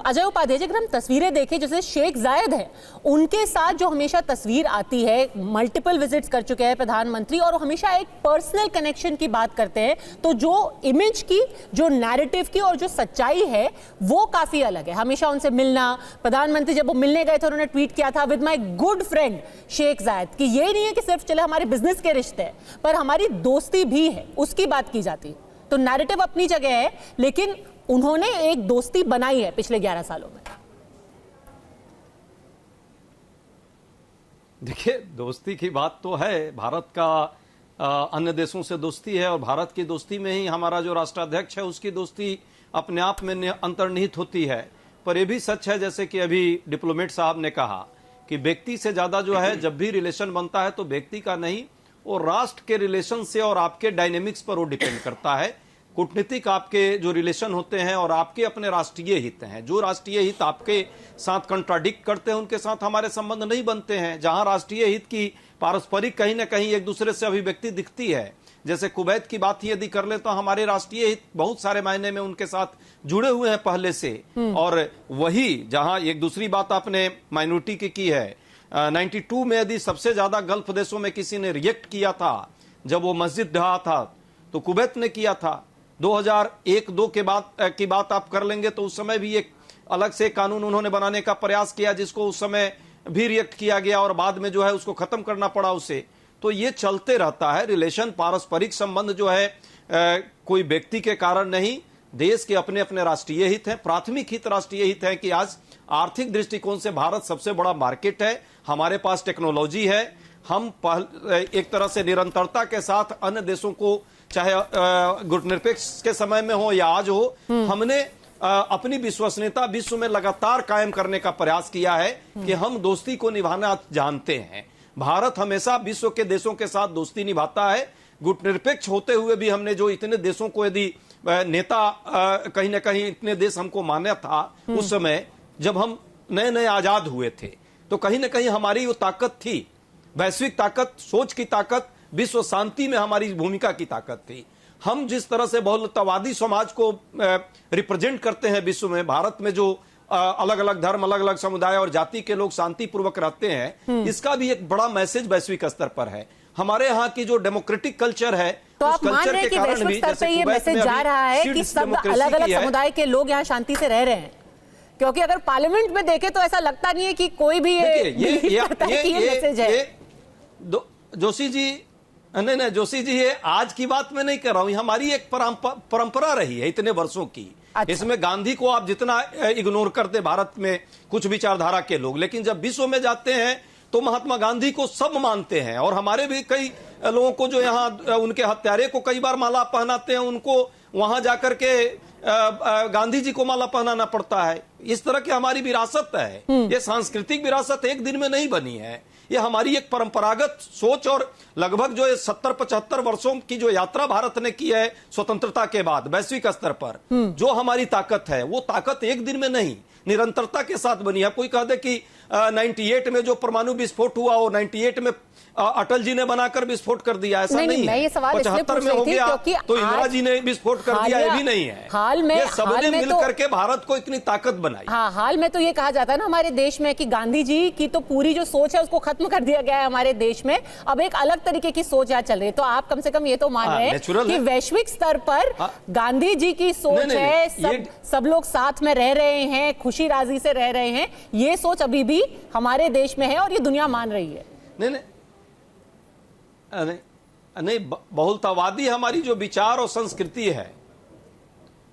अजय उपाध्याय जी, अगर हम तस्वीरें देखें, जैसे शेख जायद है, उनके साथ जो हमेशा तस्वीर आती है, मल्टीपल विजिट्स कर चुके हैं प्रधानमंत्री और हमेशा एक पर्सनल कनेक्शन की बात करते हैं, तो जो इमेज की, जो नैरेटिव की और जो सच्चाई है वो काफी अलग है। हमेशा उनसे मिलना, प्रधानमंत्री जब वो मिलने गए थे उन्होंने ट्वीट किया था with my good friend Sheikh Zayed, कि ये नहीं है कि सिर्फ चले हमारे बिजनेस के रिश्ते हैं, पर हमारी दोस्ती भी है, उसकी बात की जाती है। तो नैरेटिव अपनी जगह है, लेकिन उन्होंने एक दोस्ती बनाई है पिछले 11 सालों में। देखिए, दोस्ती की बात तो है, भारत का अन्य देशों से दोस्ती है और भारत की दोस्ती में ही हमारा जो राष्ट्राध्यक्ष है उसकी दोस्ती अपने आप में अंतर्निहित होती है। पर यह भी सच है, जैसे कि अभी डिप्लोमेट साहब ने कहा, कि व्यक्ति से ज्यादा जो है जब भी रिलेशन बनता है तो व्यक्ति का नहीं, और राष्ट्र के रिलेशन से और आपके डायनेमिक्स पर वो डिपेंड करता है। कूटनीतिक आपके जो रिलेशन होते हैं और आपके अपने राष्ट्रीय हित हैं, जो राष्ट्रीय हित आपके साथ कंट्राडिक्ट करते हैं उनके साथ हमारे संबंध नहीं बनते हैं। जहां राष्ट्रीय हित की पारस्परिक कहीं ना कहीं एक दूसरे से अभिव्यक्ति दिखती है, जैसे कुवैत की बात यदि कर ले तो हमारे राष्ट्रीय हित बहुत सारे मायने में उनके साथ जुड़े हुए हैं पहले से। और वही जहां एक दूसरी बात आपने माइनॉरिटी की है, 92 में यदि सबसे ज्यादा गल्फ देशों में किसी ने रिएक्ट किया था जब वो मस्जिद ढहा था तो कुवैत ने किया था। 2001-2 के बाद की बात आप कर लेंगे तो उस समय भी एक अलग से कानून उन्होंने बनाने का प्रयास किया, जिसको उस समय भी रिएक्ट किया गया और बाद में जो है उसको खत्म करना पड़ा उसे। तो ये चलते रहता है रिलेशन, पारस्परिक संबंध जो है कोई व्यक्ति के कारण नहीं, देश के अपने अपने राष्ट्रीय हित हैं, प्राथमिक हित राष्ट्रीय हित है कि आज आर्थिक दृष्टिकोण से भारत सबसे बड़ा मार्केट है, हमारे पास टेक्नोलॉजी है, हम एक तरह से निरंतरता के साथ अन्य देशों को, चाहे गुटनिरपेक्ष के समय में हो या आज हो, हमने अपनी विश्वसनीयता विश्व में लगातार कायम करने का प्रयास किया है कि हम दोस्ती को निभाना जानते हैं। भारत हमेशा विश्व के देशों के साथ दोस्ती निभाता है। गुटनिरपेक्ष होते हुए भी हमने जो इतने देशों को यदि नेता कहीं ना कहीं इतने देश हमको माना था उस समय जब हम नए नए आजाद हुए थे, तो कहीं ना कहीं हमारी वो ताकत थी, वैश्विक ताकत, सोच की ताकत, विश्व शांति में हमारी भूमिका की ताकत थी। हम जिस तरह से बहुलतावादी समाज को रिप्रेजेंट करते हैं विश्व में, भारत में जो अलग अलग धर्म, अलग अलग समुदाय और जाति के लोग शांतिपूर्वक रहते हैं, इसका भी एक बड़ा मैसेज वैश्विक स्तर पर है। हमारे यहाँ की जो डेमोक्रेटिक कल्चर है, तो उस आप मान कल्चर रहे हैं के कि कारण वैश्विक भी, स्तर पे ये मैसेज जा रहा है कि सब अलग अलग समुदाय के लोग यहाँ शांति से रह रहे हैं, क्योंकि अगर पार्लियामेंट में देखें तो ऐसा लगता नहीं है कि कोई भी ये मैसेज है। जोशी जी, नहीं जोशी जी, ये आज की बात मैं नहीं कर रहा हूं, हमारी एक परंपरा रही है इतने वर्षों की। अच्छा। इसमें गांधी को आप जितना इग्नोर करते भारत में कुछ विचारधारा के लोग, लेकिन जब विश्व में जाते हैं तो महात्मा गांधी को सब मानते हैं। और हमारे भी कई लोगों को जो यहाँ उनके हत्यारे को कई बार माला पहनाते हैं, उनको वहां जाकर के गांधी जी को माला पहनाना पड़ता है। इस तरह की हमारी विरासत है। ये सांस्कृतिक विरासत एक दिन में नहीं बनी है, ये हमारी एक परंपरागत सोच और लगभग जो 70-75 वर्षों की जो यात्रा भारत ने की है स्वतंत्रता के बाद वैश्विक स्तर पर, जो हमारी ताकत है वो ताकत एक दिन में नहीं, निरंतरता के साथ बनी है। कोई कह दे कि 98 में जो परमाणु विस्फोट हुआ वो 98 में अटल जी ने बनाकर विस्फोट कर दिया, ऐसा नहीं है। 75 में हो गया तो इंदिरा जी ने विस्फोट कर दिया, ये भी नहीं है। हाल में सबने मिलकर के भारत को इतनी ताकत बनाई। हाँ, हाल में तो ये कहा जाता है ना हमारे देश में कि गांधी जी की तो पूरी जो सोच है उसको खत्म कर दिया गया है हमारे देश में, अब एक अलग तरीके की सोच यहाँ चल रही है। तो आप कम से कम ये तो मान रहे हैं कि वैश्विक स्तर पर गांधी जी की सोच है, सब लोग साथ में रह रहे हैं, खुशी राजी से रह रहे हैं, ये सोच अभी भी हमारे देश में है और ये दुनिया मान रही है। नहीं, बहुलतावादी हमारी जो विचार और संस्कृति है,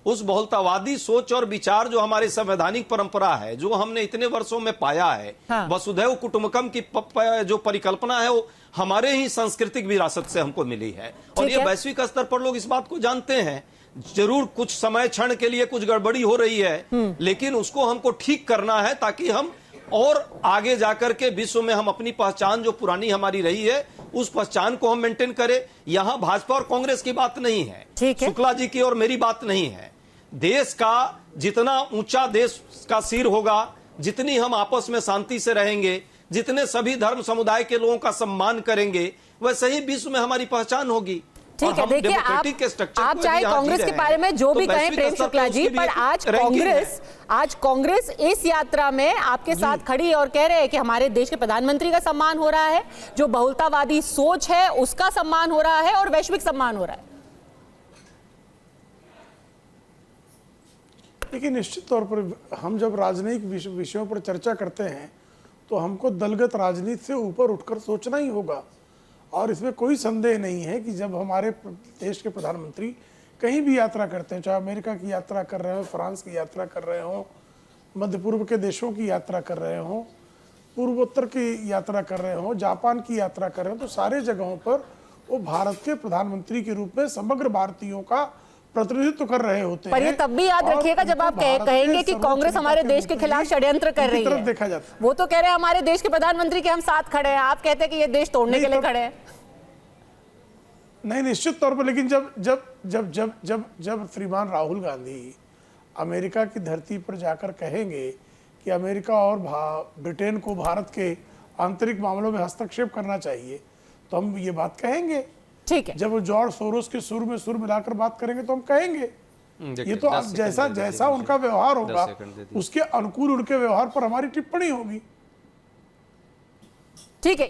उस बहुलतावादी सोच और विचार जो हमारी संवैधानिक परंपरा है, जो हमने इतने वर्षों में पाया है, हाँ। वसुधैव कुटुंबकम की जो परिकल्पना है वो हमारे ही सांस्कृतिक विरासत से हमको मिली है। और ये वैश्विक स्तर पर लोग इस बात को जानते हैं। जरूर कुछ समय क्षण के लिए कुछ गड़बड़ी हो रही है, लेकिन उसको हमको ठीक करना है ताकि हम और आगे जाकर के विश्व में हम अपनी पहचान जो पुरानी हमारी रही है उस पहचान को हम मेंटेन करें। यहां भाजपा और कांग्रेस की बात नहीं है, शुक्ला जी की और मेरी बात नहीं है। देश का जितना ऊंचा देश का सिर होगा, जितनी हम आपस में शांति से रहेंगे, जितने सभी धर्म समुदाय के लोगों का सम्मान करेंगे, वैसे ही विश्व में हमारी पहचान होगी। ठीक है, हम देखिए डेमोक्रेटिक के स्ट्रक्चर आप को चाहे यदि आज जी कांग्रेस के रहे बारे में हैं, जो तो भी कहें वैश्विक प्रेम स्तर शुक्ला पे जी, उसकी भी पर एक आज कांग्रेस इस यात्रा में आपके साथ खड़ी है और कह रहे हैं कि हमारे देश के प्रधानमंत्री का सम्मान हो रहा है, जो बहुलतावादी सोच है उसका सम्मान हो रहा है और वैश्विक सम्मान हो रहा है। देखिए, निश्चित तौर पर हम जब राजनयिक विषयों पर चर्चा करते हैं तो हमको दलगत राजनीति से ऊपर उठकर सोचना ही होगा। और इसमें कोई संदेह नहीं है कि जब हमारे देश के प्रधानमंत्री कहीं भी यात्रा करते हैं, चाहे अमेरिका की यात्रा कर रहे हो, फ्रांस की यात्रा कर रहे हो, मध्य पूर्व के देशों की यात्रा कर रहे हो, पूर्वोत्तर की यात्रा कर रहे हो, जापान की यात्रा कर रहे हो, तो सारे जगहों पर वो भारत के प्रधानमंत्री के रूप में समग्र भारतीयों का प्रतिनिधित्व कर रहे होते हैं। पर ये तब भी याद रखिएगा जब आप कहेंगे कि कांग्रेस हमारे देश के खिलाफ षड्यंत्र कर रही है, देखा जाता है। वो तो कह रहे हैं हमारे देश के प्रधानमंत्री के हम साथ खड़े हैं, आप कहते हैं कि ये देश तोड़ने के लिए खड़े हैं। नहीं, निश्चित तौर पर, लेकिन जब जब जब जब जब जब श्रीमान राहुल गांधी अमेरिका की धरती पर जाकर कहेंगे कि अमेरिका और ब्रिटेन को भारत के आंतरिक मामलों में हस्तक्षेप करना चाहिए, तो हम ये बात कहेंगे। ठीक है, जब वो जॉर्ज सोरोस के सुर में सुर मिलाकर बात करेंगे तो हम कहेंगे। ये तो अब जैसा उनका व्यवहार होगा उसके अनुकूल उनके व्यवहार पर हमारी टिप्पणी होगी। ठीक है।